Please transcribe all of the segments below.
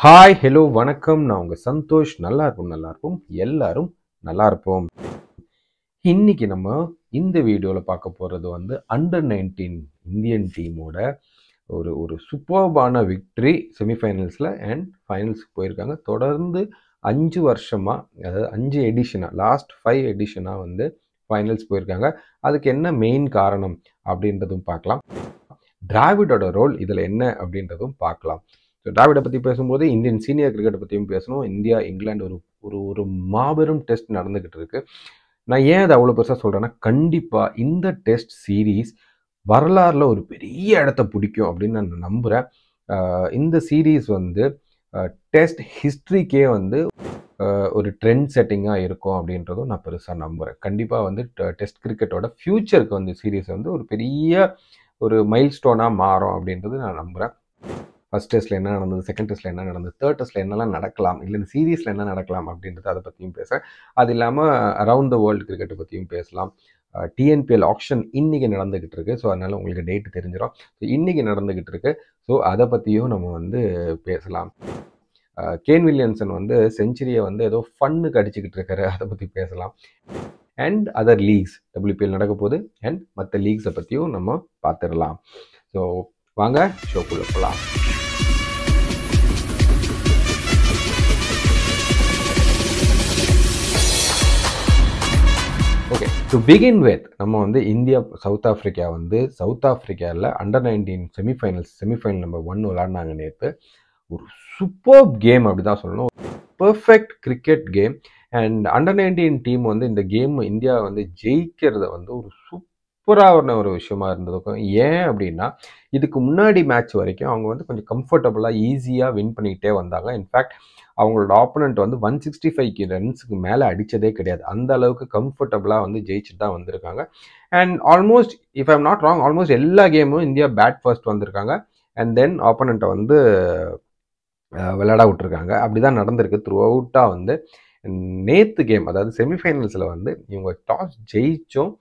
Hi hello வணக்கம். நான் உங்கள் சந்தோஷ். நல்லா இருக்கும் எல்லாரும் நல்லா இருப்போம். இன்னைக்கு நம்ம இந்த வீடியோவில் பார்க்க போகிறது வந்து அண்டர்-19 இந்தியன் டீமோட ஒரு ஒரு சூப்பர்பான விக்ட்ரி செமிஃபைனல்ஸில் அண்ட் ஃபைனல்ஸுக்கு போயிருக்காங்க. தொடர்ந்து 5 வருஷமாக, அதாவது 5 எடிஷனாக, லாஸ்ட் 5 எடிஷனாக வந்து ஃபைனல்ஸ் போயிருக்காங்க. அதுக்கு என்ன மெயின் காரணம் அப்படின்றதும் பார்க்கலாம். டிராவிடோட ரோல் இதில் என்ன அப்படின்றதும் பார்க்கலாம். ஸோ டிராவிடை பற்றி பேசும்போது இந்தியன் சீனியர் கிரிக்கெட்டை பற்றியும் பேசணும். இந்தியா இங்கிலாந்து ஒரு ஒரு ஒரு மாபெரும் டெஸ்ட் நடந்துக்கிட்டு இருக்கு. நான் ஏன் அதை அவ்வளோ பெருசாக சொல்கிறேன்னா, கண்டிப்பாக இந்த டெஸ்ட் சீரீஸ் வரலாறில் ஒரு பெரிய இடத்த பிடிக்கும் அப்படின்னு நான் நம்புகிறேன். இந்த சீரீஸ் வந்து டெஸ்ட் ஹிஸ்ட்ரிக்கே வந்து ஒரு ட்ரெண்ட் செட்டிங்காக இருக்கும் அப்படின்றதும் நான் பெருசாக நம்புகிறேன். கண்டிப்பாக வந்து டெஸ்ட் கிரிக்கெட்டோட ஃப்யூச்சருக்கு வந்து சீரீஸ் வந்து ஒரு பெரிய ஒரு மைல் ஸ்டோனாக மாறும் அப்படின்றது நான் நம்புகிறேன். ஃபர்ஸ்ட் டெஸ்ட்டில் என்ன நடந்தது, செகண்ட் டெஸ்ட்டில் என்ன நடந்தது, தேர்ட் டெஸ்ட்டில் என்னெல்லாம் நடக்கலாம், இல்லை இந்த சீரீஸில் என்ன நடக்கலாம் அப்படின்றத அதை பற்றியும் பேசுகிறேன். அது இல்லாமல் அரவுண்ட் த வேர்ல்டு கிரிக்கெட்டை பற்றியும் பேசலாம். டிஎன்பிஎல் ஆக்ஷன் இன்றைக்கி நடந்துக்கிட்டு இருக்குது. ஸோ அதனால் உங்களுக்கு டேட்டு தெரிஞ்சிடும். ஸோ இன்றைக்கி நடந்துக்கிட்டு இருக்கு. ஸோ அதை பற்றியும் நம்ம வந்து பேசலாம். கேன் வில்லியம்சன் வந்து செஞ்சுரியை வந்து ஏதோ ஃபன்னுக்கு அடிச்சுக்கிட்டு இருக்காரு, அதை பற்றி பேசலாம். அண்ட் அதர் லீக்ஸ், WPL நடக்க போகுது, அண்ட் மற்ற லீக்ஸை பற்றியும் நம்ம பார்த்துடலாம். ஸோ வாங்க ஷோக்குள்ளே போகலாம். ஓகே, டு பிகின் வித் நம்ம வந்து இந்தியா சவுத் ஆஃப்ரிக்கா வந்து சவுத் ஆஃப்ரிக்காவில் அண்டர்-19 செமிஃபைனல் நம்பர் 1 விளாட்னாங்க நேற்று. ஒரு சூப்பர் கேம் அப்படி தான் சொல்லணும். Perfect cricket game. And under team வந்து இந்த கேம் இந்தியா வந்து ஜெயிக்கிறத வந்து ஒரு சூப்பரான ஒரு விஷயமா இருந்தது. ஏன் அப்படின்னா, இதுக்கு முன்னாடி மேட்ச் வரைக்கும் அவங்க வந்து கொஞ்சம் கம்ஃபர்டபுளாக ஈஸியாக வின் பண்ணிக்கிட்டே வந்தாங்க. இன்ஃபேக்ட் அவங்களோட ஆப்போனண்ட் வந்து 165 ரன்ஸுக்கு மேலே அடித்ததே கிடையாது. அந்த அளவுக்கு கம்ஃபர்டபுளாக வந்து ஜெயிச்சுட்டு தான் வந்திருக்காங்க. And almost, if I'm not wrong, almost எல்லா கேமும் இந்தியா பேட் ஃபர்ஸ்ட் வந்திருக்காங்க. அண்ட் தென் ஆப்போனண்ட்டை வந்து விளையாட விட்டுருக்காங்க. அப்படி தான் நடந்திருக்கு த்ரூ அவுட்டாக. வந்து நேற்று கேம், அதாவது செமிஃபைனல்ஸில் வந்து இவங்க டாஸ் ஜெயிச்சும்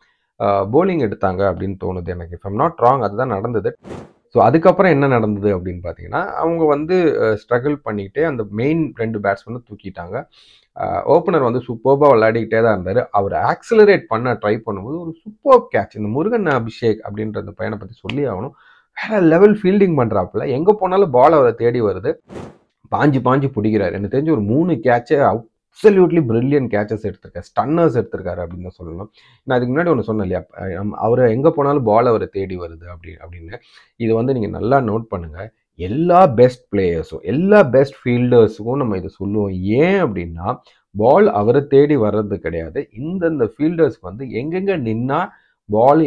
போலிங் எடுத்தாங்க அப்படின்னு தோணுது எனக்கு. இஃப் ஐம் நாட் ராங், அதுதான் நடந்தது. ஸோ அதுக்கப்புறம் என்ன நடந்தது அப்படின்னு பார்த்தீங்கன்னா, அவங்க வந்து ஸ்ட்ரகிள் பண்ணிக்கிட்டே அந்த மெயின் 2 பேட்ஸ்மேனை தூக்கிட்டாங்க. ஓப்பனர் வந்து சூப்பர்பாக விளையாடிக்கிட்டே தான் இருந்தார். அவர் ஆக்சிலரேட் பண்ண ட்ரை பண்ணும்போது ஒரு சூப்பர் கேட்ச். இந்த முருகன் அபிஷேக் அப்படின்ற அந்த பையனை பற்றி சொல்லி ஆகணும். வேற லெவல் ஃபீல்டிங் பண்ணுறாப்புல. எங்கே போனாலும் பால் அவரை தேடி வருது. பாஞ்சு பிடிக்கிறார். எனக்கு தெரிஞ்சு ஒரு 3 கேட்சை அப்சல்யூட்லி பிரில்லியன்ட் கேச்சஸ் எடுத்திருக்காரு, ஸ்டன்னர்ஸ் எடுத்திருக்காரு அப்படின்னு தான் சொல்லணும். நான் அதுக்கு முன்னாடி ஒன்று சொன்னேன் இல்லையா, அவரை எங்கே போனாலும் பால் அவரை தேடி வருது அப்படின்னு. இது வந்து நீங்கள் நல்லா நோட் பண்ணுங்கள். எல்லா பெஸ்ட் பிளேயர்ஸும், எல்லா பெஸ்ட் ஃபீல்டர்ஸுக்கும் நம்ம இதை சொல்லுவோம். ஏன் அப்படின்னா, பால் அவரை தேடி வர்றது கிடையாது. இந்தந்த ஃபீல்டர்ஸ் வந்து எங்கெங்கே நின்னா பால்,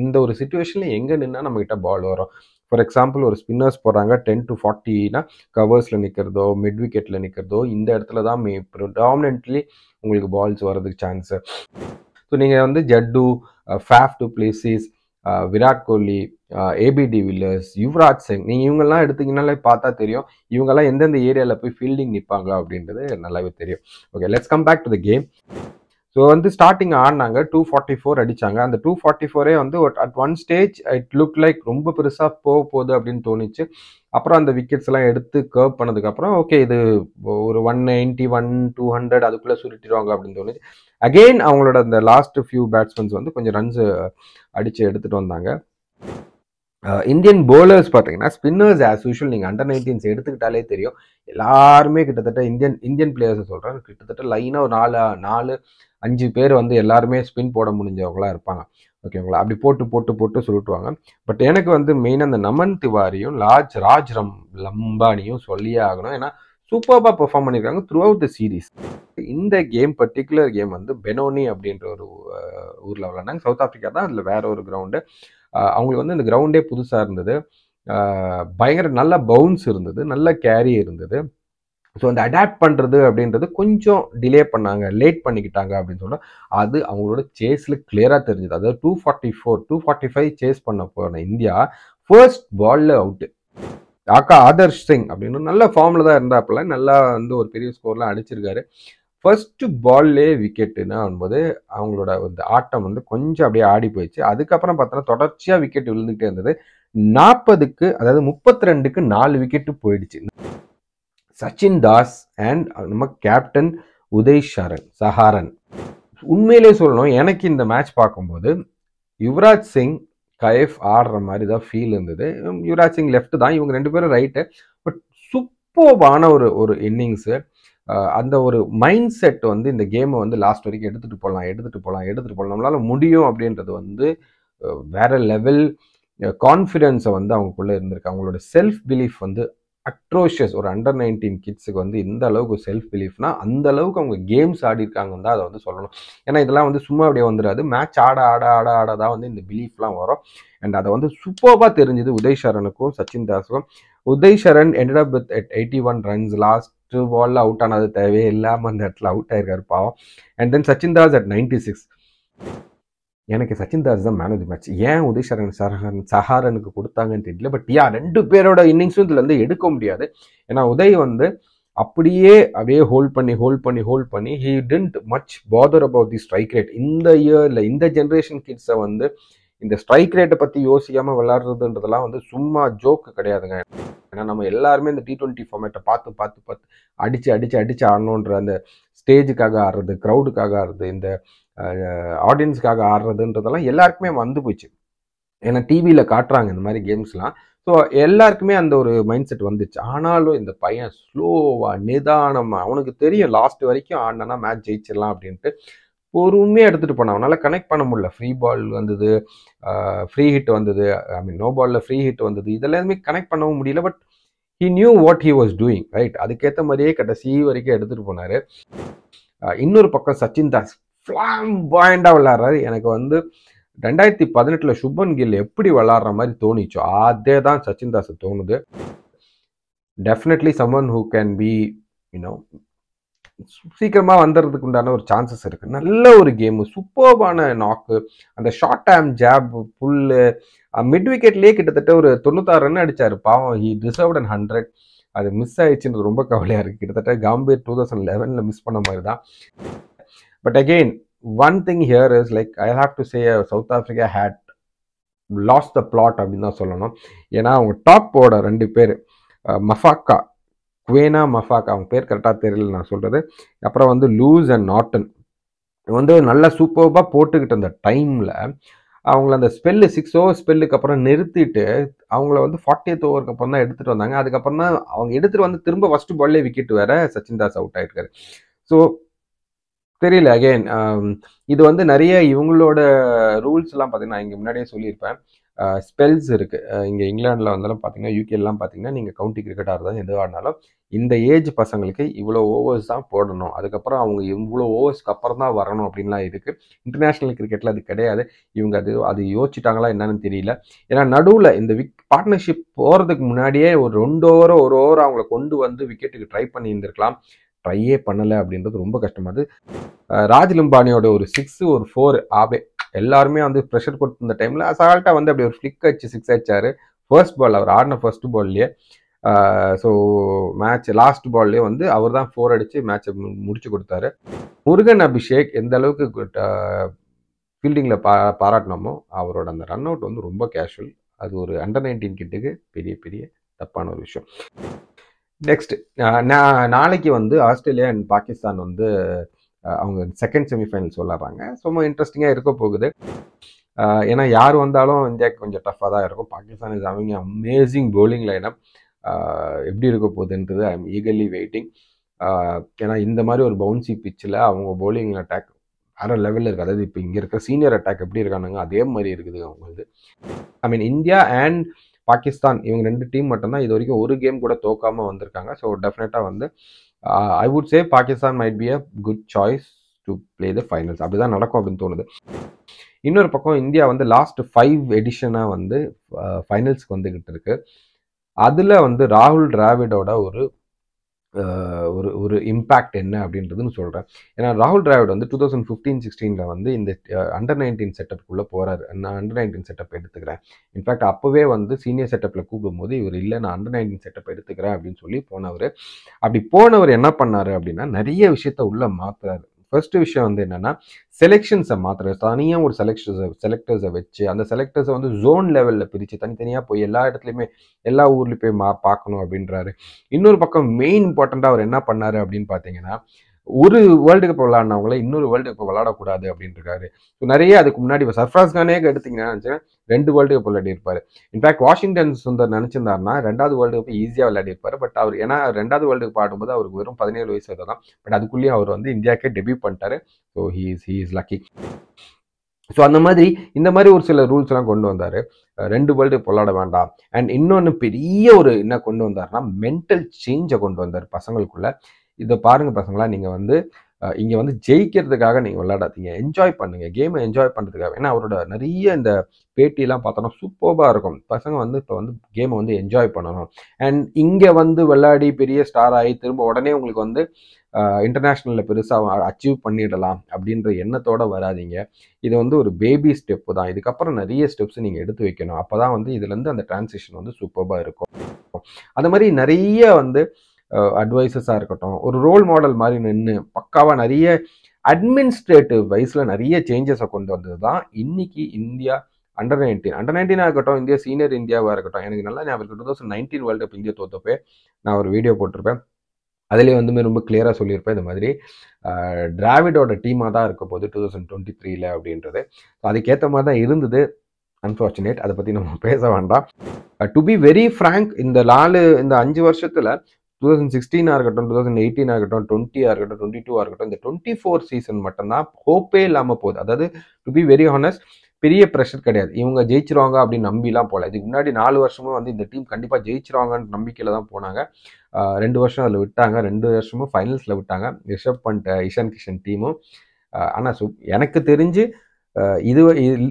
இந்த ஒரு சுச்சுவேஷனில் எங்கே நின்னா நம்மகிட்ட பால் வரும். ஃபார் எக்ஸாம்பிள், ஒரு ஸ்பின்னர்ஸ் போடுறாங்க 10 to 40னா கவர்ஸில் நிற்கிறதோ மிட் விக்கெட்டில் நிற்கிறதோ இந்த இடத்துல தான் ப்ரிடாமினென்ட்லி உங்களுக்கு பால்ஸ் வர்றதுக்கு சான்ஸு. ஸோ நீங்கள் வந்து Jaddu, Faf du Plessis, Virat Kohli, AB de Villiers, Yuvraj Singh, நீங்கள் இவங்கெல்லாம் எடுத்திங்கனாலே பார்த்தா தெரியும் இவங்கெல்லாம் எந்தெந்த ஏரியாவில் போய் ஃபீல்டிங் நிற்பாங்க அப்படின்றது நல்லாவே தெரியும். Okay, let's come back to the game. So வந்து ஸ்டார்டிங் ஆடினாங்க, 244 அடித்தாங்க. அந்த 244 வந்து at one stage it look like ரொம்ப பெருசாக போகுது அப்படின்னு தோணுச்சு. அப்புறம் அந்த விக்கெட்ஸ் எல்லாம் எடுத்து கர்வ் பண்ணதுக்கப்புறம் ஓகே, இது ஒரு 191, 200 அதுக்குள்ளே சுருட்டிடுவாங்க அப்படின்னு தோணுச்சு. அகெயின் அவங்களோட அந்த லாஸ்ட் ஃபியூ பேட்ஸ்மேன்ஸ் வந்து கொஞ்சம் ரன்ஸ் அடித்து எடுத்துகிட்டு வந்தாங்க. இந்தியன் போலர்ஸ் பார்த்தீங்கன்னா, ஸ்பின்னர்ஸ் ஆஸ் யூஷுவல் நீங்கள் அண்டர்-19s எடுத்துக்கிட்டாலே தெரியும். எல்லாருமே கிட்டத்தட்ட இந்தியன் பிளேயர்ஸை சொல்கிறேன், கிட்டத்தட்ட லைனாக ஒரு 4-5 பேர் வந்து எல்லாருமே ஸ்பின் போட முடிஞ்சவங்களா இருப்பாங்க. ஓகேங்களா, அப்படி போட்டு சுருட்டுவாங்க. பட் எனக்கு வந்து மெயினாக அந்த நமன் திவாரியும் ராஜ் லம்பானியும் சொல்லியே ஆகணும். ஏன்னா சூப்பராக பெர்ஃபார்ம் பண்ணியிருக்காங்க த்ரூ அவுட் த சீரீஸ். இந்த பர்டிகுலர் கேம் வந்து பெனோனி அப்படின்ற ஒரு ஊரில் விளையாண்டாங்க. சவுத் ஆஃப்ரிக்கா தான், அதில் வேற ஒரு கிரவுண்டு. அவங்களுக்கு வந்து இந்த கிரவுண்டே புதுசாக இருந்தது. பயங்கர நல்ல பவுன்ஸ் இருந்தது, நல்ல கேரி இருந்தது. ஸோ அந்த அடாப்ட் பண்ணுறது அப்படின்றது கொஞ்சம் டிலே பண்ணாங்க, லேட் பண்ணிக்கிட்டாங்க அப்படின்னு சொன்னால் அது அவங்களோட சேஸில் கிளியராக தெரிஞ்சுது. அதாவது 244, 245 சேஸ் பண்ண போன இந்தியா ஃபர்ஸ்ட் பாலில் அவுட்டு. ஆதர்ஷ் சிங் அப்படின்னு நல்ல ஃபார்மில் தான் இருந்தாப்புல, நல்லா வந்து ஒரு பெரிய ஸ்கோர்லாம் அடிச்சிருக்காரு. ஃபர்ஸ்ட் பால்லே விக்கெட்டுன்னா வரும்போது அவங்களோட வந்து ஆட்டம் வந்து கொஞ்சம் அப்படியே ஆடி போயிடுச்சு. அதுக்கப்புறம் பார்த்தோன்னா தொடர்ச்சியாக விக்கெட் விழுந்துகிட்டே இருந்தது. 40க்கு, அதாவது 32க்கு 4 விக்கெட்டு போயிடுச்சு. சச்சின் தாஸ் அண்ட் நம்ம கேப்டன் உதய் சஹாரன். உண்மையிலே சொல்லணும், எனக்கு இந்த மேட்ச் பார்க்கும்போது யுவராஜ் சிங் கைஃப் ஆடுற மாதிரி தான் ஃபீல் இருந்தது. யுவராஜ் சிங் லெஃப்ட் தான், இவங்க 2 பேரும் ரைட்டு. பட் சூப்பர்பான ஒரு இன்னிங்ஸு. அந்த ஒரு மைண்ட் செட் வந்து இந்த கேமை வந்து லாஸ்ட் வரைக்கும் எடுத்துகிட்டு போகலாம், நம்மளால முடியும் அப்படின்றது வந்து வேற லெவல் கான்ஃபிடென்ஸை வந்து அவங்களுக்குள்ளே இருந்திருக்கு. அவங்களோட செல்ஃப் பிலீஃப் வந்து அட்ரோஷியஸ். ஒரு அண்டர் 19 கிட்ஸுக்கு வந்து இந்த அளவுக்கு செல்ஃப் பிலீஃப்னா அந்த அளவுக்கு அவங்க கேம்ஸ் ஆடி இருக்காங்கன்னு தான் அதை வந்து சொல்லணும். ஏன்னா இதெல்லாம் வந்து சும்மா அப்படியே வந்துடாது. மேட்ச் ஆட தான் வந்து இந்த பிலீஃப்லாம் வரும். அண்ட் அதை வந்து சூப்பராக தெரிஞ்சுது உதய் சரனுக்கும் சச்சின் தாஸுக்கும். உதய் சரண் ended up with at 81 runs. Last பால்ல அவுட் ஆனது தேவையே இல்லாமல் அந்த இடத்துல அவுட் ஆயிருக்காரு பாவம். And then Sachin Das at 96. எனக்கு சச்சின் தாஸ் தான் மேன் ஆஃப் தி மேட்ச். ஏன் உதய் சஹாரனுக்கு கொடுத்தாங்கன்னு தெரியல. பட் 2 பேரோட இன்னிங்ஸும் இதுல இருந்து எடுக்க முடியாது. ஏன்னா உதய் வந்து அப்படியே ஹோல்ட் பண்ணி he didn't much bother about the strike rate. இந்த இயர்ல இந்த ஜென்ரேஷன் கிட்ஸை வந்து இந்த ஸ்ட்ரைக் ரேட்டை பற்றி யோசிக்காமல் விளாட்றதுன்றதெல்லாம் வந்து சும்மா ஜோக்கு கிடையாதுங்க. ஏன்னா நம்ம எல்லாருமே இந்த T20 ஃபார்மேட்டை பார்த்து அடிச்சு ஆடணுன்ற அந்த ஸ்டேஜுக்காக ஆடுறது, க்ரௌடுக்காக ஆடுறது, இந்த ஆடியன்ஸுக்காக ஆடுறதுன்றதெல்லாம் எல்லாருக்குமே வந்து போச்சு. ஏன்னா டிவியில் காட்டுறாங்க இந்த மாதிரி கேம்ஸ்லாம். ஸோ எல்லாருக்குமே அந்த ஒரு மைண்ட் செட் வந்துச்சு. ஆனாலும் இந்த பையன் ஸ்லோவாக நிதானமாக, அவனுக்கு தெரியும் லாஸ்ட் வரைக்கும் ஆடினா மேட்ச் ஜெயிச்சிடலாம் அப்படின்ட்டு பொறுமையாக எடுத்துகிட்டு போனான். அவனால் கனெக்ட் பண்ண முடியல. ஃப்ரீ பால் வந்தது, ஃப்ரீ ஹிட் வந்தது, நோ பாலில் ஃப்ரீ ஹிட் வந்தது, இதெல்லாம் எதுவுமே கனெக்ட் பண்ணவும் முடியல. But he knew what he was doing, right? அதுக்கேற்ற மாதிரியே கடைசி வரைக்கும் எடுத்துகிட்டு போனார். இன்னொரு பக்கம் சச்சின் தாஸ் ஃப்ளாம்பாயிண்டாக விளாட்றாரு. எனக்கு வந்து 2018 சுப்மன் கில் எப்படி விளாட்ற மாதிரி தோணிச்சோ அதே தான் சச்சின் தாஸ் தோணுது. Definitely someone who can be சீக்கிரமாக வந்துடுறதுக்கு உண்டான ஒரு சான்சஸ் இருக்குது. நல்ல ஒரு கேமு, சூப்பர்பான நாக்கு, அந்த ஷார்ட் டேம் ஜாப், புல்லு, மிட் விக்கெட்லேயே கிட்டத்தட்ட ஒரு 96 ரன் அடித்தார் பாவம். He deserved 100. அது மிஸ் ஆயிடுச்சுன்றது ரொம்ப கவலையாக இருக்குது. கிட்டத்தட்ட காம்பீர் 2011 மிஸ் பண்ண மாதிரி தான். But again one thing here is like I have to say South Africa had lost the plot அப்படின்னு தான் சொல்லணும். ஏன்னா அவங்க டாப்போட 2 பேர் குவேனா மஃபாக்கா, அவங்க பேர் கரெக்டாக தெரியல நான் சொல்கிறது. அப்புறம் வந்து லூஸ் அண்ட் நார்டன் வந்து நல்லா சூப்பராக போட்டுக்கிட்டு அந்த டைமில் அவங்கள அந்த 6 ஓவர் ஸ்பெல்லுக்கு அப்புறம் நிறுத்திட்டு அவங்கள வந்து 40th ஓவருக்கு அப்புறம் தான் எடுத்துகிட்டு வந்தாங்க. அதுக்கப்புறம் தான் அவங்க எடுத்துகிட்டு வந்து திரும்ப ஃபஸ்ட்டு பால்லே விக்கெட் வேற சச்சின் தாஸ் அவுட் ஆகிருக்காரு. ஸோ தெரியல. அகெயின் இது வந்து நிறைய இவங்களோட ரூல்ஸ்லாம் பார்த்தீங்கன்னா இங்கே முன்னாடியே சொல்லியிருப்பேன். ஸ்பெல்ஸ் இருக்குது. இங்கே இங்கிலாண்டில் வந்தாலும் பார்த்தீங்கன்னா, யூகேலாம் பார்த்தீங்கன்னா, நீங்கள் கவுண்டி கிரிக்கெட் ஆடுறது எது ஆடினாலும் இந்த ஏஜ் பசங்களுக்கு இவ்வளோ ஓவர்ஸ் தான் போடணும், அதுக்கப்புறம் அவங்க இவ்வளோ ஓவர்ஸ்க்கு அப்புறம் தான் வரணும் அப்படின்லாம் இருக்குது. இன்டர்நேஷ்னல் கிரிக்கெட்டில் அது கிடையாது. இவங்க அது யோசிச்சிட்டாங்களா என்னன்னு தெரியல. ஏன்னா நடுவில் இந்த பார்ட்னர்ஷிப் போகிறதுக்கு முன்னாடியே ஒரு 2 ஓவரோ 1 ஓவர் அவங்கள கொண்டு வந்து விக்கெட்டுக்கு ட்ரை பண்ணி இருந்திருக்கலாம். ட்ரையே பண்ணலை அப்படின்றது ரொம்ப கஷ்டமாது. ராஜ் லிம்பானியோட ஒரு 6 ஒரு 4 ஆபே எல்லாருமே வந்து ப்ரெஷர் கொடுத்த டைமில் அசால்ட்டாக வந்து அப்படி ஒரு ஃப்ளிக் அடிச்சு 6 அடிச்சார். ஃபர்ஸ்ட் பால் அவர் ஆடின ஃபர்ஸ்ட் பால்லையே. ஸோ மேட்ச் லாஸ்ட் பால்லேயே வந்து அவர் தான் 4 அடித்து மேட்சை முடிச்சு கொடுத்தாரு. முருகன் அபிஷேக் எந்த அளவுக்கு ஃபீல்டிங்கில் பாராட்டினோமோ அவரோட அந்த ரன் அவுட் வந்து ரொம்ப கேஷுவல். அது ஒரு அண்டர் 19 கிட்டுக்கு பெரிய தப்பான ஒரு விஷயம். நெக்ஸ்ட் நாளைக்கு வந்து ஆஸ்திரேலியா அண்ட் பாகிஸ்தான் வந்து அவங்க செகண்ட் செமிஃபைனல்ஸ் விளாட்றாங்க. ரொம்ப இன்ட்ரெஸ்டிங்காக இருக்க போகுது. ஏன்னா யார் வந்தாலும் இந்தியாவுக்கு கொஞ்சம் டஃப்பாக தான் இருக்கும். Pakistan is having amazing bowling lineup. எப்படி இருக்க போகுதுன்றது ஐ எம் ஈகர்லி வெயிட்டிங். ஏன்னா இந்த மாதிரி ஒரு பவுன்சி பிச்சில் அவங்க பவுலிங் அட்டாக் வேறு லெவலில் இருக்குது. அதாவது இப்போ இங்கே இருக்கிற சீனியர் அட்டாக் எப்படி இருக்கானுங்க அதே மாதிரி இருக்குது அவங்களுக்கு. ஐ மீன் இந்தியா அண்ட் பாகிஸ்தான் இவங்க 2 டீம் மட்டும்தான் இது வரைக்கும் ஒரு கேம் கூட தோக்காமல் வந்திருக்காங்க. ஸோ டெஃபினட்டாக வந்து I would say Pakistan might be a good choice to play the finals. அப்படி தான் நடக்கும் அப்படின்னு தோணுது. இன்னொரு பக்கம் இந்தியா வந்து லாஸ்ட் 5 எடிஷனாக வந்து ஃபைனல்ஸ்க்கு வந்துக்கிட்டு இருக்கு. அதில் வந்து ராகுல் டிராவிடோட ஒரு இம்பேக்ட் என்ன அப்படின்றதுன்னு சொல்கிறேன். ஏன்னா ராகுல் டிராவிட் வந்து 2015-16 வந்து இந்த அண்டர் 19 செட்டப்புக்குள்ளே போகிறாரு. நான் அண்டர் 19 செட்டப் எடுத்துக்கிறேன். இன்ஃபேக்ட் அப்போவே வந்து சீனியர் செட்டப்பில் கூப்பிடும்போது இவர் இல்லை நான் அண்டர் 19 செட்டப் எடுத்துக்கிறேன் அப்படின்னு சொல்லி போனவர். அப்படி போனவர் என்ன பண்ணார் அப்படின்னா நிறைய விஷயத்த உள்ளே மாற்றுறாரு. ஃபர்ஸ்ட் விஷயம் வந்து என்னன்னா செலெக்ஷன்ஸை மாத்திரம் தனியாக ஒரு செலக்டர்ஸை வச்சு அந்த செலக்டர்ஸை வந்து ஜோன் லெவலில் பிரித்து தனித்தனியாக போய் எல்லா இடத்துலையுமே எல்லா ஊர்லேயும் போய் பார்க்கணும் அப்படின்றாரு. இன்னொரு பக்கம் மெயின் இம்பார்ட்டண்ட்டாக அவர் என்ன பண்ணாரு அப்படின்னு பார்த்தீங்கன்னா ஒரு வேர்ல்டு கப் விளையாடினவங்கள இன்னொரு வேர்ல்டு கப் விளையாடக்கூடாது அப்படின்னு இருக்காரு. ஸோ நிறைய அதுக்கு முன்னாடி இப்போ சர்ஃப்ராஸ் கானே எடுத்தீங்கன்னா 2 வேர்ல்டு கப் விளையாடி இருப்பாரு. இன்ஃபேக்ட் வாஷிங்டன் சுந்தர் நினைச்சிருந்தாருன்னா 2வது வேர்ல்டு கப் ஈஸியாக விளையாடி இருப்பாரு. பட் அவர் ஏன்னா 2வது வேர்ல்டு கப் ஆடும்போது அவருக்கு வெறும் 17 வயசு தான். பட் அதுக்குள்ளேயும் அவர் வந்து இந்தியாவுக்கே டெபியூட் பண்ணிட்டாரு. So he is lucky. So அந்த மாதிரி இந்த மாதிரி ஒரு சில ரூல்ஸ் எல்லாம் கொண்டு வந்தாரு. 2 வேர்ல்டு கப் விளையாட வேண்டாம். அண்ட் இன்னொன்று பெரிய ஒரு என்ன கொண்டு வந்தாருன்னா மென்டல் சேஞ்சை கொண்டு வந்தார் பசங்களுக்குள்ள. இதை பாருங்க பசங்களா, நீங்க வந்து இங்க வந்து ஜெயிக்கிறதுக்காக நீங்க விளையாடாதீங்க, என்ஜாய் பண்ணுங்க, கேமை என்ஜாய் பண்றதுக்காக. ஏன்னா அவரோட நிறைய இந்த பேட்டியெல்லாம் பார்த்தோன்னா சூப்பர்பா இருக்கும். பசங்க வந்து இப்போ வந்து கேமை வந்து என்ஜாய் பண்ணணும். அண்ட் இங்க வந்து விளையாடி பெரிய ஸ்டார் ஆகி திரும்ப உடனே உங்களுக்கு வந்து இன்டர்நேஷ்னலில் பெருசாக அச்சீவ் பண்ணிடலாம் அப்படின்ற எண்ணத்தோட வராதிங்க. இது வந்து ஒரு பேபி ஸ்டெப்பு தான். இதுக்கப்புறம் நிறைய ஸ்டெப்ஸ் நீங்கள் எடுத்து வைக்கணும். அப்போ தான் வந்து இதுலேருந்து அந்த டிரான்சிஷன் வந்து சூப்பர்பாக இருக்கும். அந்த மாதிரி நிறைய வந்து அட்வைசஸாக இருக்கட்டும், ஒரு ரோல் மாடல் மாதிரி நின்று பக்காவாக நிறைய அட்மினிஸ்ட்ரேட்டிவ் வைஸில் நிறைய சேஞ்சஸை கொண்டு வந்தது தான் இன்னைக்கு இந்தியா அண்டர் 19 இருக்கட்டும், இந்தியா சீனியர் இந்தியாவாக இருக்கட்டும். எனக்கு நல்லா ஞாபகம் 2019 வேர்ல்டு கப் இந்தியா தோத்தப்பே நான் ஒரு வீடியோ போட்டிருப்பேன். அதுலேயே வந்து ரொம்ப கிளியராக சொல்லியிருப்பேன் இந்த மாதிரி டிராவிடோட டீமாக தான் இருக்க போகுது 2023 அப்படின்றது. அதுக்கேற்ற மாதிரி தான் இருந்தது. அன்ஃபார்ச்சுனேட், அதை பற்றி நம்ம பேச வேண்டாம். டு பி வெரி ஃப்ராங்க், இந்த 5 வருஷத்தில் 2016 இருக்கட்டும், 2018 இருக்கட்டும், 20 இருக்கட்டும், 22 இருக்கட்டும், இந்த 24 சீசன் மட்டும்தான் ஹோப்பே இல்லாமல் போகுது. அதாவது டு பி வெரி ஹானஸ்ட், பெரிய ப்ரெஷர் கிடையாது. இவங்க ஜெயிச்சிருவாங்க அப்படின்னு நம்பிலாம் போகல. இதுக்கு முன்னாடி 4 வருஷமும் வந்து இந்த டீம் கண்டிப்பாக ஜெயிச்சிருவாங்கன்னு நம்பிக்கையில் தான் போனாங்க. 2 வருஷம் அதில் விட்டாங்க, 2 வருஷமும் ஃபைனல்ஸில் விட்டாங்க ரிஷப் பண்ட், இஷான் கிஷன் டீமும். ஆனால் எனக்கு தெரிஞ்சு இது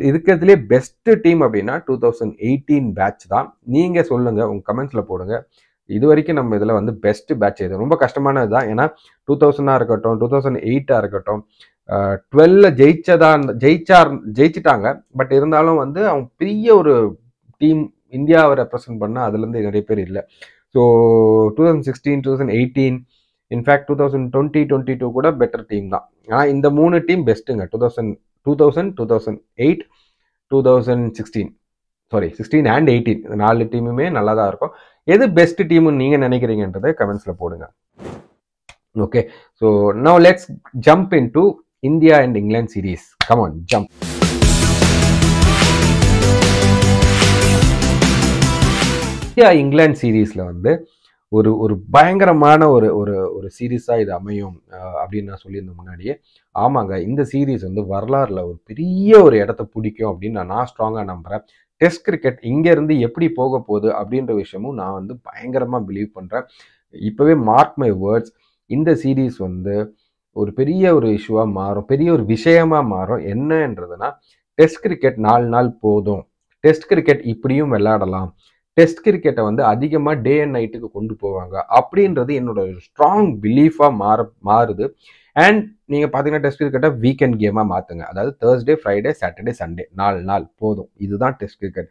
இருக்கிறதுலே பெஸ்ட் டீம் அப்படின்னா 2018 பேட்ச் தான். நீங்கள் சொல்லுங்கள், உங்கள் கமெண்ட்ஸில் போடுங்க. இது வரைக்கும் நம்ம இதில் வந்து பெஸ்ட் பேட்ச் இது. ரொம்ப கஷ்டமானது தான். ஏன்னா 2000 இருக்கட்டும், 2008 இருக்கட்டும், 12 ஜெயிச்சிட்டாங்க. பட் இருந்தாலும் வந்து அவங்க பெரிய ஒரு டீம் இந்தியாவை ரெப்ரசன்ட் பண்ண அதுலேருந்து நிறைய பேர் இல்லை. ஸோ 2016, 2018, இன்ஃபேக்ட் 2020, 22 கூட பெட்டர் டீம் தான். ஆனால் இந்த 3 டீம் பெஸ்ட்டுங்க. 2000, 2008, 2016 16 and 18 இந்த 4 டீமுமே நல்லா தான் இருக்கும். எது பெஸ்ட் டீம்னு நீங்கள் நினைக்கிறீங்கன்றதை கமெண்ட்ஸில் போடுங்க. Okay, so now let's jump in to India and England series. Come on, jump. India England சீரீஸில் வந்து ஒரு பயங்கரமான ஒரு சீரீஸாக இது அமையும் அப்படின்னு நான் சொல்லியிருந்தேன் முன்னாடியே. ஆமாங்க, இந்த சீரீஸ் வந்து வரலாறுல ஒரு பெரிய ஒரு இடத்த பிடிக்கும் அப்படின்னு நான் ஸ்ட்ராங்காக நம்புகிறேன். டெஸ்ட் கிரிக்கெட் இங்கேருந்து எப்படி போக போகுது அப்படின்ற விஷயமும் நான் வந்து பயங்கரமாக பிலீவ் பண்ணுறேன். இப்போவே மார்க் மை வேர்ட்ஸ், இந்த சீரீஸ் வந்து ஒரு பெரிய ஒரு இஷ்யூவாக மாறும், பெரிய ஒரு விஷயமாக மாறும். என்னன்றதுன்னா, டெஸ்ட் கிரிக்கெட் 4 நாள் போதும், டெஸ்ட் கிரிக்கெட் இப்படியும் விளையாடலாம், டெஸ்ட் கிரிக்கெட்டை வந்து அதிகமாக டே அண்ட் நைட்டுக்கு கொண்டு போவாங்க அப்படின்றது என்னோட ஸ்ட்ராங் பிலீஃபாக மாறுது. அண்ட் நீங்கள் பார்த்தீங்கன்னா டெஸ்ட் கிரிக்கெட்டை வீக்கெண்ட் கேமாக மாற்றுங்க. அதாவது Thursday, Friday, Saturday, Sunday 4 நாள் போதும். இதுதான் டெஸ்ட் கிரிக்கெட்.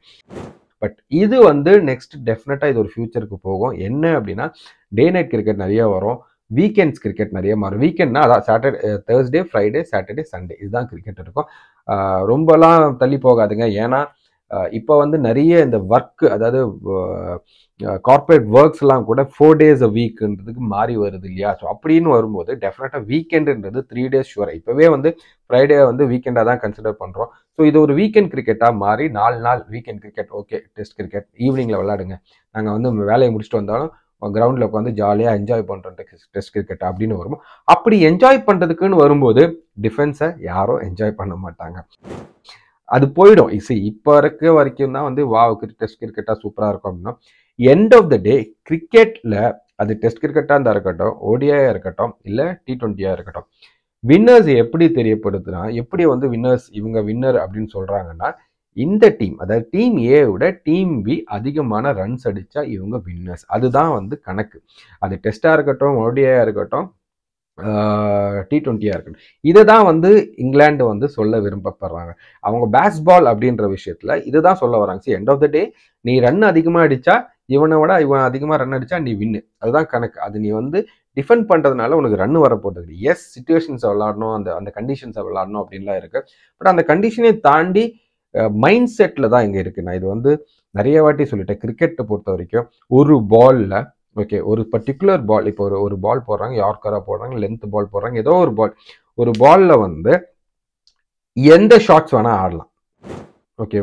பட் இது வந்து நெக்ஸ்ட் டெஃபினட்டாக இது ஒரு ஃபியூச்சருக்கு போகும். என்ன அப்படின்னா, டே நைட் கிரிக்கெட் நிறைய வரும், வீக்கெண்ட்ஸ் கிரிக்கெட் நிறைய மாறும். வீக்கெண்ட்னா அதான் Thursday, Friday, Saturday, Sunday இதுதான் கிரிக்கெட் இருக்கும். ரொம்பலாம் தள்ளி போகாதுங்க. ஏன்னா இப்போ வந்து நிறைய இந்த ஒர்க்கு, அதாவது கார்பரேட் ஒர்க்ஸ்லாம் கூட 4 days a weekன்றதுக்கு மாறி வருது இல்லையா? ஸோ அப்படின்னு வரும்போது டெஃபினட்டாக வீக்கெண்டுன்றது 3 days ஷுவர். இப்போவே வந்து ஃப்ரைடே வந்து வீக்கெண்டாக தான் கன்சிடர் பண்ணுறோம். ஸோ இது ஒரு வீக்கெண்ட் கிரிக்கெட்டாக மாறி 4 நாள் weekend cricket. Okay, test cricket ஈவினிங்கில் விளையாடுங்க, நாங்கள் வந்து வேலையை முடிச்சுட்டு வந்தாலும் கிரவுண்டில் உட்காந்து ஜாலியாக என்ஜாய் பண்ணுறோம் டெஸ்ட் கிரிக்கெட் அப்படின்னு வரும். அப்படி என்ஜாய் பண்ணுறதுக்குன்னு வரும்போது டிஃபென்ஸை யாரும் என்ஜாய் பண்ண மாட்டாங்க, அது போயிடும். இப்போ இருக்க வரைக்கும் தான் வந்து டெஸ்ட் கிரிக்கெட்டாக சூப்பராக இருக்கும் அப்படின்னா, எண்ட் ஆஃப் த டே கிரிக்கெட்டில் அது டெஸ்ட் கிரிக்கெட்டாக இருந்தால் இருக்கட்டும், ஓடிஐயாக இருக்கட்டும், இல்லை T20 இருக்கட்டும், வின்னர்ஸ் எப்படி தெரியப்படுதுன்னா, எப்படி வந்து வின்னர்ஸ் இவங்க வின்னர் அப்படின்னு சொல்கிறாங்கன்னா, இந்த டீம், அதாவது டீம் ஏவோட டீம் பி அதிகமான ரன்ஸ் அடித்தா இவங்க வின்னர்ஸ். அதுதான் வந்து கணக்கு. அது டெஸ்ட்டாக இருக்கட்டும், ஓடிஐயாக இருக்கட்டும், T20 இருக்கட்டும். இதை தான் வந்து இங்கிலாந்து வந்து சொல்ல விரும்பப்படுறாங்க. அவங்க பேஸ்பால் அப்படின்ற விஷயத்துல இதுதான் சொல்ல வராங்க. எண்ட் ஆஃப் த டே நீ ரன் அதிகமாக அடிச்சா இவனை விட இவன் அதிகமாக ரன் அடிச்சா நீ வின்னு, அதுதான் கணக்கு. அது நீ வந்து டிஃபெண்ட் பண்ணுறதுனால உனக்கு ரன் வர போகிறது. எஸ், சிச்சுவேஷன்ஸை விளாடணும், அந்த அந்த கண்டிஷன்ஸை விளாடணும் அப்படின்லாம் இருக்குது. பட் அந்த கண்டிஷனை தாண்டி மைண்ட் செட்டில் தான் இங்கே இருக்குது. நான் இது வந்து நிறைய வாட்டி சொல்லிட்டேன். கிரிக்கெட்டை பொறுத்த வரைக்கும் ஒரு பாலில், ஓகே, ஒரு பர்டிகுலர் பால், இப்போ ஒரு பால் போடுறாங்க, யார்கராக போடுறாங்க, லென்த் பால் போடுறாங்க, ஏதோ ஒரு பாலில் வந்து எந்த ஷாட்ஸ் வேணால் ஆடலாம். ஓகே,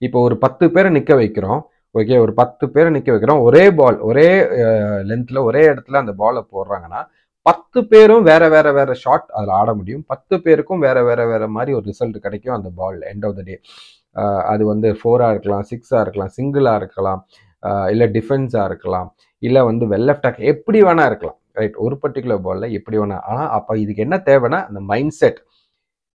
இப்போ ஒரு 10 பேரை நிற்க வைக்கிறோம். ஓகே, ஒரு 10 பேரை நிற்க வைக்கிறோம். ஒரே பால், ஒரே லென்த்தில், ஒரே இடத்துல அந்த பாலை போடுறாங்கன்னா 10 பேரும் வேற வேற வேற ஷாட் அதில் ஆட முடியும். 10 பேருக்கும் வேற வேற வேற மாதிரி ஒரு ரிசல்ட் கிடைக்கும் அந்த பால் எண்ட் ஆஃப் த டே. அது வந்து 4ஆக இருக்கலாம், 6ஆக இருக்கலாம், சிங்கிளாக இருக்கலாம், இல்லை டிஃபென்ஸாக இருக்கலாம், இல்லை வந்து வெல் அட்டாக், எப்படி வேணா இருக்கலாம். ரைட், ஒரு பர்டிகுலர் பாலில் எப்படி வேணா. ஆனால் அப்போ இதுக்கு என்ன தேவைன்னா அந்த மைண்ட் செட்.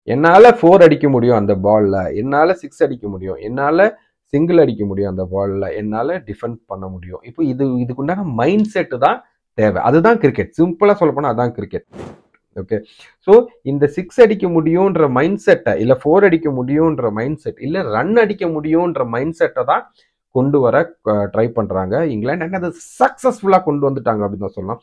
என்னால் 4 அடிக்க முடியும் அந்த பாலில், என்னால் 6 அடிக்க முடியும், என்னால் சிங்கிள் அடிக்க முடியும் அந்த பாலில், என்னால் டிஃபெண்ட் பண்ண முடியும். இப்போ இதுக்குண்டான மைண்ட் செட்டு தான் தேவை. அதுதான் கிரிக்கெட். சிம்பிளாக சொல்ல போனால் அதுதான் கிரிக்கெட். ஓகே, ஸோ இந்த 6 அடிக்க முடியுன்ற மைண்ட் செட்டை, இல்லை 4 அடிக்க முடியுன்ற மைண்ட் செட், இல்லை ரன் அடிக்க முடியுன்ற மைண்ட் செட்டை தான் கொண்டு வர ட்ரை பண்ணுறாங்க இங்கிலாந்து. அண்ட் அதை சக்ஸஸ்ஃபுல்லாக கொண்டு வந்துட்டாங்க அப்படின்னு தான் சொல்லலாம்.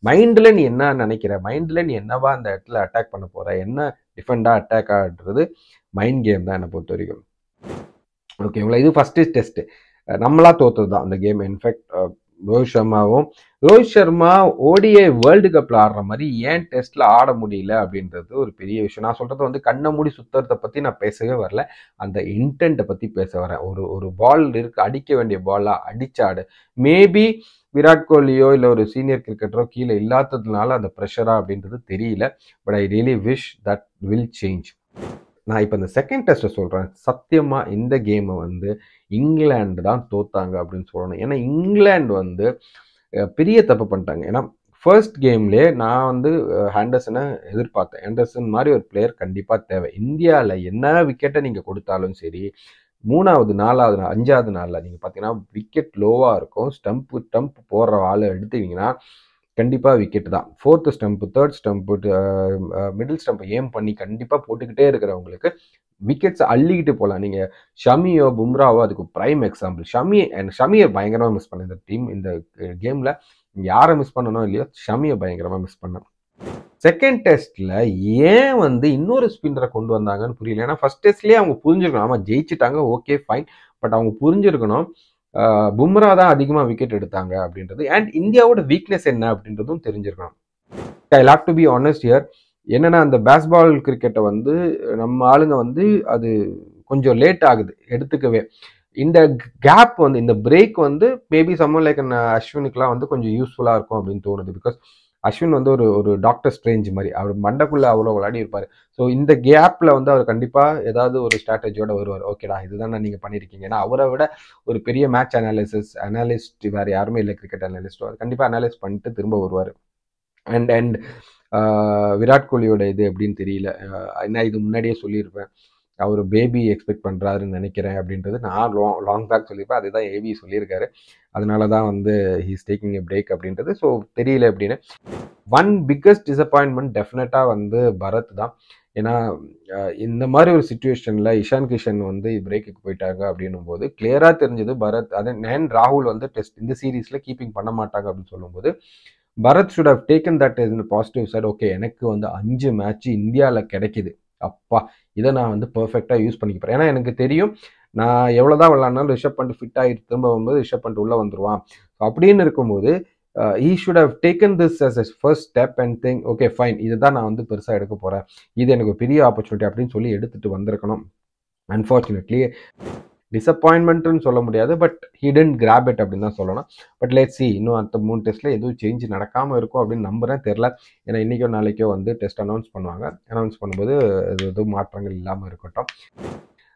மைண்டில் நீ என்ன நினைக்கிற, மைண்டில் நீ என்னவா அந்த இடத்துல அட்டாக் பண்ண போகிற, என்ன டிஃபெண்டாக அட்டாக்காகிறது மைண்ட் கேம் தான் என்னை பொறுத்த வரைக்கும். ஓகேங்களா, இது ஃபஸ்ட்டு டெஸ்ட்டு. நம்மளா தோற்றது தான் அந்த game. In fact Rohit Sharma ODI world கப்பில் ஆடுற மாதிரி ஏன் டெஸ்ட்டில் ஆட முடியல அப்படின்றது ஒரு பெரிய விஷயம். நான் சொல்கிறது வந்து கண்ணை மூடி சுற்றுறதை பற்றி நான் பேசவே வரல, அந்த இன்டென்ட்டை பற்றி பேச வரேன். ஒரு பால் இருக்கு, அடிக்க வேண்டிய பாலாக அடிச்சாடு. மேபி விராட் கோலியோ இல்லை ஒரு சீனியர் கிரிக்கெட்டரோ கீழே இல்லாததுனால அந்த ப்ரெஷரா அப்படின்றது தெரியல. But I really wish that will change. நான் இப்போ இந்த செகண்ட் டெஸ்ட்டை சொல்கிறேன். சத்தியமாக இந்த கேமை வந்து இங்கிலாந்து தான் தோத்தாங்க அப்படின்னு சொல்லணும். ஏன்னா இங்கிலாந்து வந்து பெரிய தப்பு பண்ணிட்டாங்க. ஏன்னா ஃபர்ஸ்ட் கேம்லேயே நான் வந்து ஹேண்டர்சனை எதிர்பார்த்தேன். ஹேண்டர்சன் மாதிரி ஒரு பிளேயர் கண்டிப்பாக தேவை. இந்தியாவில் என்ன விக்கெட்டை நீங்கள் கொடுத்தாலும் சரி, 3வது 4வது 5வது நாளில் நீங்கள் பார்த்தீங்கன்னா விக்கெட் லோவாக இருக்கும். ஸ்டம்ப் போடுற ஆளை எடுத்துக்கிங்கன்னா கண்டிப்பாக விக்கெட் தான். 4th stump, 3rd stump, middle ஸ்டம்ப்பை ஏம் பண்ணி கண்டிப்பாக போட்டுக்கிட்டே இருக்கிறவங்களுக்கு விக்கெட்ஸ் அள்ளிக்கிட்டு போகலாம். நீங்கள் ஷமியோ பும்ராவோ அதுக்கு ப்ரைம் எக்ஸாம்பிள். ஷமியை பயங்கரமாக மிஸ் பண்ண இந்த டீம். இந்த கேமில் யாரை மிஸ் பண்ணனோ இல்லையோ, ஷமியை பயங்கரமாக மிஸ் பண்ணேன். செகண்ட் டெஸ்ட்டில் ஏன் வந்து இன்னொரு ஸ்பின்னரை கொண்டு வந்தாங்கன்னு புரியல. ஏன்னா ஃபர்ஸ்ட் டெஸ்ட்லேயே அவங்க புரிஞ்சுக்கணும், ஆமாம் ஜெயிச்சிட்டாங்க, ஓகே ஃபைன். பட் அவங்க புரிஞ்சிருக்கணும் பும்ரா தான் அதிகமாக விக்கெட் எடுத்தாங்க அப்படின்றது. அண்ட் இந்தியாவோட வீக்னஸ் என்ன அப்படின்றதும் தெரிஞ்சிருக்கணும். I love to be honest here. என்னன்னா அந்த பேஸ்பால் கிரிக்கெட்டை வந்து நம்ம ஆளுங்க வந்து அது கொஞ்சம் லேட் ஆகுது எடுத்துக்கவே. இந்த கேப் வந்து, இந்த பிரேக் வந்து மேபி சம்மர் லைக் அஸ்வினுக்குலாம் வந்து கொஞ்சம் யூஸ்ஃபுல்லாக இருக்கும் அப்படின்னு தோணுது. பிகாஸ் அஸ்வின் வந்து ஒரு டாக்டர் ஸ்ட்ரேஞ்ச் மாதிரி, அவர் மண்டக்குள்ளே அவ்வளோ விளையாடி இருப்பார். ஸோ இந்த கேப்பில் வந்து அவர் கண்டிப்பாக ஏதாவது ஒரு ஸ்ட்ராட்டஜியோட வருவார். ஓகேடா, இதுதான் நீங்கள் பண்ணியிருக்கீங்க. ஏன்னா அவரை விட ஒரு பெரிய மேட்ச் அனாலிஸ்ட் வேறு யாருமே இல்லை, கிரிக்கெட் அனாலிஸ்டோ. அது கண்டிப்பாக அனலைஸ் பண்ணிட்டு திரும்ப வருவார். அண்ட் விராட் கோலியோட இது எப்படின்னு தெரியல. நான் இது முன்னாடியே சொல்லியிருப்பேன், அவர் பேபி எக்ஸ்பெக்ட் பண்ணுறாருன்னு நினைக்கிறேன் அப்படின்றது நான் லாங் பேக் சொல்லியிருப்பேன். அதுதான் ஏபி சொல்லியிருக்காரு. அதனால தான் வந்து ஹீஸ் டேக்கிங் எ பிரேக் அப்படின்றது. ஸோ தெரியல அப்படின்னு. ஒன் பிக்கஸ்ட் டிசப்பாயின்மெண்ட் டெஃபினட்டாக வந்து பரத் தான். ஏன்னா இந்த மாதிரி ஒரு சுச்சுவேஷனில் இஷான் கிஷன் வந்து பிரேக்குக்கு போயிட்டாங்க அப்படின்னும் போது கிளியராக தெரிஞ்சது பரத், அது ராகுல் வந்து டெஸ்ட் இந்த சீரீஸில் கீப்பிங் பண்ண மாட்டாங்க அப்படின்னு சொல்லும்போது Bharat should have taken that is positive side. Okay, எனக்கு வந்து 5 மேட்ச் இந்தியாவில் கிடைக்குது, அப்பா இதை நான் வந்து பர்ஃபெக்டாக யூஸ் பண்ணிக்கிறேன். ஏன்னா எனக்கு தெரியும் நான் எவ்வளோதான் விளாட்னாலும் ரிஷப் பண்ணிட்டு ஃபிட் ஆகிட்டு திரும்ப வரும்போது ரிஷப் பண்ணிட்டு உள்ளே வந்துடுவான். ஸோ அப்படின்னு இருக்கும்போது he should have taken this as a first step and think, okay fine, இதுதான் நான் வந்து பெருசாக எடுக்க போகிறேன், இது எனக்கு பெரிய ஆப்பர்ச்சுனிட்டி அப்படின்னு சொல்லி எடுத்துகிட்டு வந்திருக்கணும். அன்ஃபார்ச்சுனேட்லி டிசப்பாயின்மெண்ட்டுன்னு சொல்ல முடியாது, but he didn't grab it அப்படின்னு தான் சொல்லணும். பட் லெட்ஸ் see, இன்னும் அந்த 3 டெஸ்ட்டில் எதுவும் சேஞ்ச் நடக்காமல் இருக்கும் அப்படின்னு நம்புகிறேன். தெரில, ஏன்னா இன்றைக்கோ நாளைக்கோ வந்து டெஸ்ட் அனௌன்ஸ் பண்ணுவாங்க. அனௌன்ஸ் பண்ணும்போது அது எதுவும் மாற்றங்கள் இல்லாமல் இருக்கட்டும்.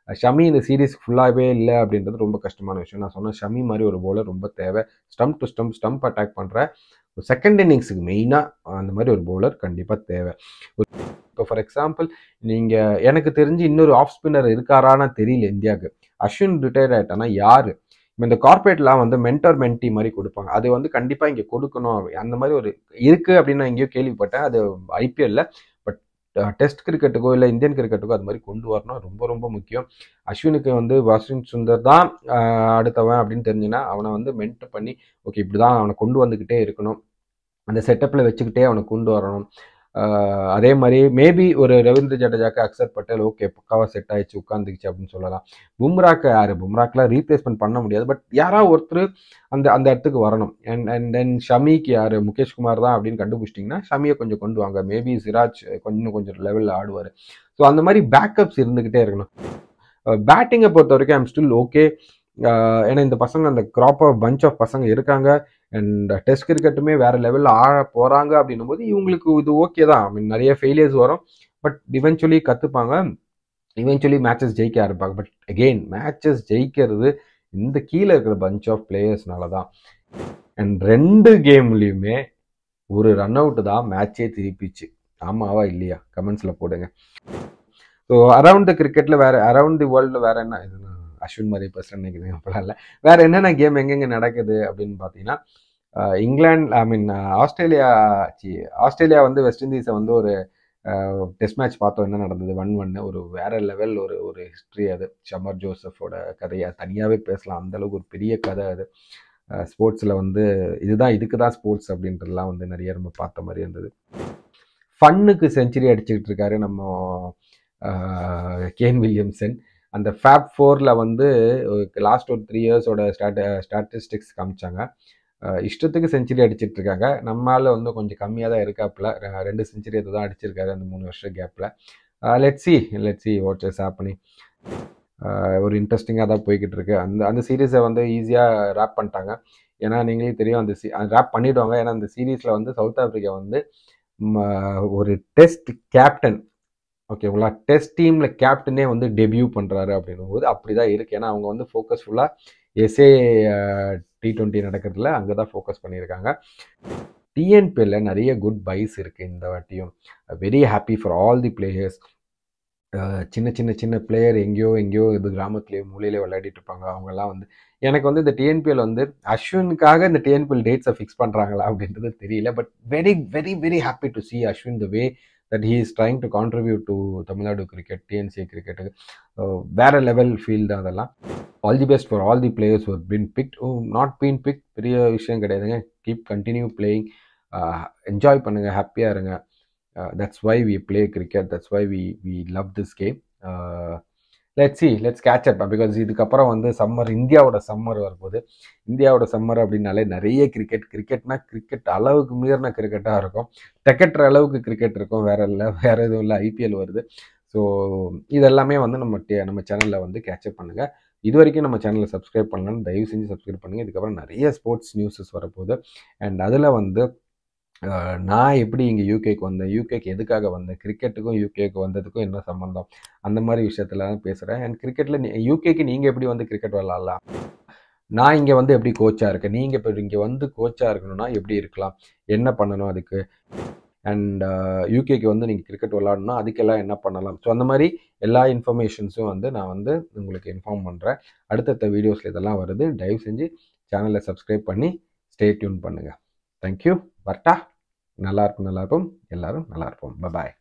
ஷமி இந்த சீரீஸ் ஃபுல்லாகவே இல்லை அப்படின்றது ரொம்ப கஷ்டமான விஷயம். நான் சொன்ன ஷமி மாதிரி ஒரு பவுலர் ரொம்ப தேவை. ஸ்டம்ப் டு ஸ்டம்ப் அட்டாக் பண்ணுற செகண்ட் இன்னிங்ஸுக்கு மெயினாக அந்த மாதிரி ஒரு பவுலர் கண்டிப்பாக தேவை. இப்போ ஃபார் எக்ஸாம்பிள் நீங்கள் எனக்கு தெரிஞ்சு இன்னொரு ஆஃப் ஸ்பின்னர் இருக்காரான்னு தெரியல இந்தியாவுக்கு. அஸ்வின் ரிட்டையர் ஆகிட்டானா யார்? இப்போ இந்த கார்பரேட்லாம் வந்து மென்டர் மென்டி மாதிரி கொடுப்பாங்க, அது வந்து கண்டிப்பாக இங்கே கொடுக்கணும். அந்த மாதிரி ஒரு இருக்குது அப்படின்னு நான் எங்கேயோ கேள்விப்பட்டேன். அது ஐபிஎல்ல. பட் டெஸ்ட் கிரிக்கெட்டுக்கோ இல்லை இந்தியன் கிரிக்கெட்டுக்கோ அது மாதிரி கொண்டு வரணும், ரொம்ப ரொம்ப முக்கியம். அஸ்வினுக்கு வந்து வாஷிங்டன் சுந்தர் தான் அடுத்தவன் அப்படின்னு தெரிஞ்சுன்னா அவனை வந்து மென்ட் பண்ணி ஓகே இப்படி தான் அவனை கொண்டு வந்துக்கிட்டே இருக்கணும். அந்த செட்டப்பில் வச்சுக்கிட்டே அவனை கொண்டு வரணும். அதே மாதிரி மேபி ஒரு ரவீந்திர ஜடேஜாக்கு அக்சர் பட்டேல் ஓகே பக்காவாக செட் ஆயிடுச்சு உட்காந்துக்குச்சு அப்படின்னு சொல்லலாம். பும்ராக்கு யார், பும்ராக்கெலாம் ரீப்ளேஸ்மெண்ட் பண்ண முடியாது. பட் யாராவது ஒருத்தர் அந்த அந்த இடத்துக்கு வரணும். அண்ட் தென் ஷமிக்கு யார், முகேஷ் குமார் தான் அப்படின்னு கண்டுபிடிச்சிட்டிங்கன்னா ஷமியை கொஞ்சம் கொண்டு வாங்க. மேபி சிராஜ் கொஞ்சம் லெவலில் ஆடுவார். ஸோ அந்த மாதிரி பேக்கப்ஸ் இருந்துக்கிட்டே இருக்கணும். பேட்டிங்கை பொறுத்த வரைக்கும் ஐம் ஸ்டில் ஓகே. ஏன்னா இந்த பசங்க அந்த கிராப் ஆஃப் பஞ்ச் ஆஃப் பசங்க இருக்காங்க. அண்ட் டெஸ்ட் கிரிக்கெட்டுமே வேறு லெவலில் ஆட போகிறாங்க அப்படின்னும் போது இவங்களுக்கு இது ஓகே தான். ஐ மீன் நிறைய ஃபெயிலியர்ஸ் வரும், பட் இவென்ச்சுவலி கற்றுப்பாங்க, இவென்ச்சுவலி மேட்சஸ் ஜெயிக்க ஆரம்பிப்பாங்க. பட் அகெயின் மேட்சஸ் ஜெயிக்கிறது இந்த கீழே இருக்கிற பஞ்ச் ஆஃப் பிளேயர்ஸ்னால தான். அண்ட் 2 கேம்லேயுமே ஒரு ரன் அவுட்டு தான் மேட்சே திருப்பிச்சு. ஆமாவா இல்லையா கமெண்ட்ஸில் போடுங்க. ஸோ அரவுண்ட் த கிரிக்கெட்டில் வேறு, அரவுண்ட் தி வேர்ல்டில் வேறு என்ன, இது அஸ்வின் மாதிரி பேசுகிறேன்னு நினைக்கிறேன் அப்போலாம் இல்லை, வேறு என்னென்ன கேம் எங்கெங்கே நடக்குது அப்படின்னு பார்த்தீங்கன்னா, இங்கிலாந்து ஆஸ்திரேலியா வந்து வெஸ்ட் இண்டீஸை வந்து ஒரு டெஸ்ட் மேட்ச் பார்த்தோம். என்ன நடந்தது, 1-1. ஒரு வேறு லெவல் ஒரு ஹிஸ்ட்ரி அது. ஷமர் ஜோசஃபோட கதையை தனியாகவே பேசலாம். அந்தளவுக்கு ஒரு பெரிய கதை அது. ஸ்போர்ட்ஸில் வந்து இதுக்கு தான் ஸ்போர்ட்ஸ் அப்படின்றதுலாம் வந்து நிறைய நம்ம பார்த்த மாதிரி இருந்தது. ஃபன்னுக்கு செஞ்சுரி அடிச்சுக்கிட்டு இருக்காரு நம்ம கேன் வில்லியம்சன். அந்த ஃபேப் 4ல் வந்து லாஸ்ட் ஒரு 3 இயர்ஸோட ஸ்டாட்டிஸ்டிக்ஸ் காமிச்சாங்க. இஷ்டத்துக்கு செஞ்சுரி அடிச்சிட்டு இருக்காங்க. நம்மளால வந்து கொஞ்சம் கம்மியாக தான் இருக்காப்புல. 2 செஞ்சுரி தான் அடிச்சிருக்காரு அந்த 3 வருஷம் கேப்பில். Let's see what's is happening. ஒரு இன்ட்ரெஸ்டிங்காக தான் போய்கிட்டு இருக்கு. அந்த சீரீஸை வந்து ஈஸியாக ரேப் பண்ணிட்டாங்க. ஏன்னா நீங்களே தெரியும் அந்த ரேப் பண்ணிவிடுவாங்க. ஏன்னா அந்த சீரீஸில் வந்து சவுத் ஆஃப்ரிக்கா வந்து ஒரு டெஸ்ட் கேப்டன், ஓகேங்களா, டெஸ்ட் டீமில் கேப்டனே வந்து டெபியூ பண்ணுறாரு அப்படின்னும் போது அப்படி தான் இருக்குது. ஏன்னா அவங்க வந்து ஃபோக்கஸ்ஃபுல்லாக எஸ்ஏ T20 நடக்கிறதுல அங்கே தான் ஃபோக்கஸ் பண்ணியிருக்காங்க. டிஎன்பியில் நிறைய குட் பைஸ் இருக்குது இந்த வாட்டியும். Very happy for all the players. சின்ன பிளேயர் எங்கேயோ இது கிராமத்துலேயே மூலையிலே விளையாடிட்டு இருப்பாங்க. அவங்கெல்லாம் வந்து எனக்கு வந்து இந்த டிஎன்பிஎல் வந்து அஸ்வினுக்காக இந்த டிஎன்பிஎல் டேட்ஸை ஃபிக்ஸ் பண்ணுறாங்களா அப்படின்றது தெரியல. But very very very happy to see Ashwin the way that he is trying to contribute to Tamil Nadu cricket, TNCA கிரிக்கெட்டுக்கு. வேறு லெவல் ஃபீல்டு அதெல்லாம். All the best for all the players who been picked, not been pick பெரிய விஷயம் கிடையாதுங்க. Keep continue playing, enjoy பண்ணுங்கள், ஹாப்பியாக இருங்க. That's why we play cricket. That's why we love this game. Let's catch up because இதுக்கப்புறம் வந்து இந்தியாவோட summer வரும்போது, இந்தியாவோட சம்மர் அப்படின்னாலே நிறைய கிரிக்கெட் அளவுக்கு மீறின கிரிக்கெட்டாக இருக்கும். தெக்கட்டுற அளவுக்கு கிரிக்கெட் இருக்கும். வேற எதுவும் இல்லை. ஐபிஎல் வருது. ஸோ இதெல்லாமே வந்து நம்ம சேனலில் வந்து கேட்சப் பண்ணுங்கள். இது வரைக்கும் நம்ம சேனலை சப்ஸ்கிரைப் பண்ணலன்னு தயவு செஞ்சு சப்ஸ்கிரைப் பண்ணுங்கள். இதுக்கப்புறம் நிறைய ஸ்போர்ட்ஸ் நியூஸஸ் வரப்போகுது. அண்ட் அதில் வந்து நான் எப்படி இங்கே யூகேக்கு வந்தேன், யூகேக்கு எதுக்காக வந்தேன், கிரிக்கெட்டுக்கும் யூகேக்கு வந்ததுக்கும் என்ன சம்மந்தம், அந்த மாதிரி விஷயத்தில் தான் பேசுகிறேன். அண்ட் கிரிக்கெட்டில் யூகேக்கு நீங்கள் எப்படி வந்து கிரிக்கெட் விளாட்லாம், நான் இங்கே வந்து எப்படி கோச்சாக இருக்கேன், நீங்கள் இப்போ இங்கே வந்து கோச்சாக இருக்கணும்னா எப்படி இருக்கலாம், என்ன பண்ணணும் அதுக்கு, அண்ட் யூகேக்கு வந்து நீங்கள் கிரிக்கெட் விளாடணும்னா அதுக்கெல்லாம் என்ன பண்ணலாம். ஸோ அந்த மாதிரி எல்லா இன்ஃபர்மேஷன்ஸும் வந்து நான் வந்து உங்களுக்கு இன்ஃபார்ம் பண்ணுறேன். அடுத்தடுத்த வீடியோஸில் இதெல்லாம் வருது. தயவு செஞ்சு சேனலை சப்ஸ்கிரைப் பண்ணி ஸ்டே டியூன் பண்ணுங்கள். தேங்க்யூ. வரட்டா. நல்லா இருக்கும். எல்லாரும் நல்லா இருப்போம். பாய்.